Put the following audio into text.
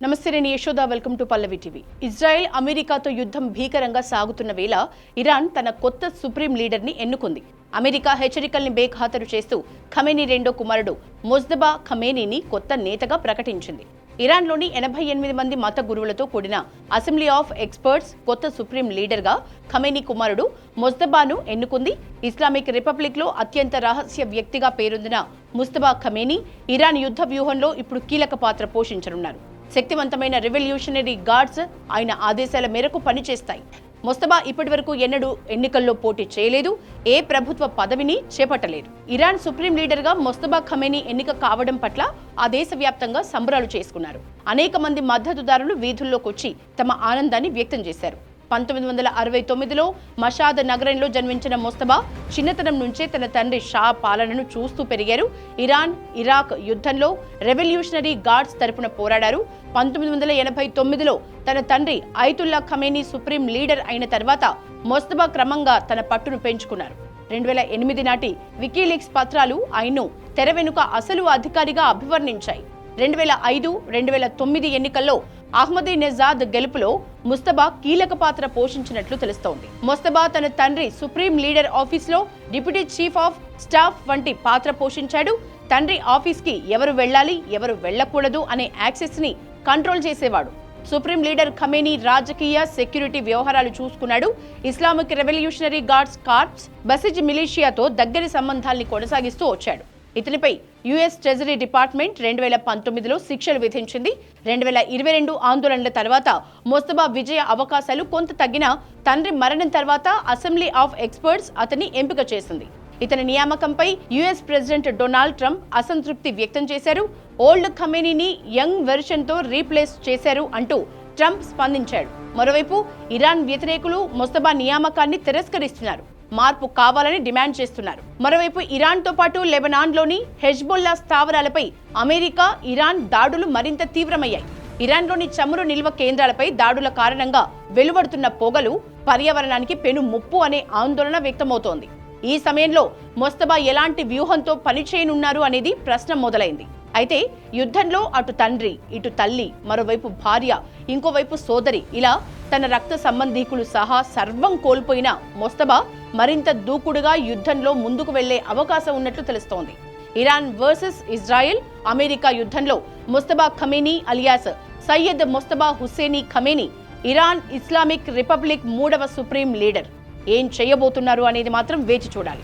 నమస్తే, నేను Yashoda. Welcome to Pallavi TV. Israel అమెరికాతో యుద్ధం భీకరంగా సాగుతున్న వేళ ఇరాన్ తన కొత్త సుప్రీం లీడర్ని ఎన్నుకుంది. అమెరికా హెచ్చరికల్ని బేఖాతరు చేస్తూ ఖమేనీ రెండో కుమారుడు ముజ్తబా ఖమేనీని కొత్త నేతగా ప్రకటించింది. ఇరాన్లోని 88 మంది మత గురువులతో కూడిన అసెంబ్లీ ఆఫ్ ఎక్స్పర్ట్స్ కొత్త సుప్రీం లీడర్గా ఖమేనీ కుమారుడు ముజ్తబాను ఎన్నుకుంది. ఇస్లామిక్ రిపబ్లిక్లో అత్యంత రహస్య వ్యక్తిగా పేరొందిన ముజ్తబా ఖమేనీ ఇరాన్ యుద్ధ వ్యూహంలో ఇప్పుడు కీలక పాత్ర పోషించనున్నారు. శక్తివంతమైన రెవల్యూషనరీ గార్డ్స్ ఆయన ఆదేశాల మేరకు పనిచేస్తాయి. ముజ్తబా ఇప్పటివరకు ఎన్నడూ ఎన్నికల్లో పోటీ చేయలేదు, ఏ ప్రభుత్వ పదవిని చేపట్టలేదు. ఇరాన్ సుప్రీం లీడర్గా ముజ్తబా ఖమేనీ ఎన్నిక కావడం పట్ల ఆ దేశవ్యాప్తంగా సంబరాలు చేసుకున్నారు. అనేక మంది మద్దతుదారులు వీధుల్లోకి వచ్చి తమ ఆనందాన్ని వ్యక్తం చేశారు. 1969లో మషాద్ నగరంలో జన్మించిన ముజ్తబా చిన్నతనం నుంచే తన తండ్రి షా పాలనను చూస్తూ పెరిగారు. ఇరాన్ ఇరాక్ యుద్ధంలో రెవల్యూషనరీ గార్డ్స్ తరపున పోరాడారు. 1989లో తన తండ్రి అయతుల్లా ఖమేనీ సుప్రీం లీడర్ అయిన తర్వాత ముజ్తబా క్రమంగా తన పట్టును పెంచుకున్నారు. 2008 నాటి వికీలీక్స్ పత్రాలు ఆయన్ను తెర వెనుక అసలు అధికారిగా అభివర్ణించాయి. 2005, 2009 ఎన్నికల్లో అహ్మదీనెజాద్ గెలుపులో ముజ్తబా కీలక పాత్ర పోషించినట్లు తెలుస్తోంది. ముజ్తబా తన తండ్రి సుప్రీం లీడర్ ఆఫీస్లో డిప్యూటీ చీఫ్ ఆఫ్ స్టాఫ్ వంటి పాత్ర పోషించాడు. తండ్రి ఆఫీస్కి ఎవరు వెళ్ళాలి, ఎవరు వెళ్ళకూడదు అనే యాక్సెస్ ని కంట్రోల్ చేసేవాడు. సుప్రీం లీడర్ ఖమేనీ రాజకీయ, సెక్యూరిటీ వ్యవహారాలు చూసుకున్నాడు. ఇస్లామిక్ రెవల్యూషనరీ గార్డ్స్ కార్ప్స్, బసిజ్ మిలీషియాతో దగ్గరి సంబంధాల్ని కొనసాగిస్తూ వచ్చాడు. ఇతనిపై యుఎస్ ట్రెజరీ డిపార్ట్మెంట్ 2019లో శిక్షలు విధించింది. 2022 ఆందోళనల తర్వాత ముజ్తబా విజయ అవకాశాలు కొంత తగ్గినా తండ్రి మరణం తర్వాత అసెంబ్లీ ఆఫ్ ఎక్స్పర్ట్స్ అతన్ని ఎంపిక చేసింది. ఇతని నియామకంపై యుఎస్ ప్రెసిడెంట్ డొనాల్డ్ ట్రంప్ అసంతృప్తి వ్యక్తం చేశారు. ఓల్డ్ ఖమేనీని యంగ్ వెర్షన్తో రీప్లేస్ చేశారు అంటూ ట్రంప్ స్పందించాడు. మరోవైపు ఇరాన్ వ్యతిరేకులు ముజ్తబా నియామకాన్ని తిరస్కరిస్తున్నారు, మార్పు కావాలని డిమాండ్ చేస్తున్నారు. మరోవైపు ఇరాన్తో పాటు లెబనాన్లోని హెజ్బొల్లా స్థావరాలపై అమెరికా, ఇరాన్ దాడులు మరింత తీవ్రమయ్యాయి. ఇరాన్లోని చమురు నిల్వ కేంద్రాలపై దాడుల కారణంగా వెలువడుతున్న పొగలు పర్యావరణానికి పెను ముప్పు అనే ఆందోళన వ్యక్తమవుతోంది. ఈ సమయంలో ముజ్తబా ఎలాంటి వ్యూహంతో పనిచేయనున్నారు అనేది ప్రశ్న మొదలైంది. అయితే యుద్ధంలో అటు తండ్రి, ఇటు తల్లి, మరోవైపు భార్య, ఇంకోవైపు సోదరి, ఇలా తన రక్త సంబంధీకులు సహా సర్వం కోల్పోయిన ముజ్తబా మరింత దూకుడుగా యుద్ధంలో ముందుకు వెళ్లే అవకాశం ఉన్నట్లు తెలుస్తోంది. ఇరాన్ వర్సెస్ ఇజ్రాయెల్ అమెరికా యుద్ధంలో Mojtaba Khamenei alias Seyyed Mojtaba Hosseini Khamenei Iran Islamic Republic 3వ సుప్రీం లీడర్ ఏం చేయబోతున్నారు అనేది మాత్రం వేచి చూడాలి.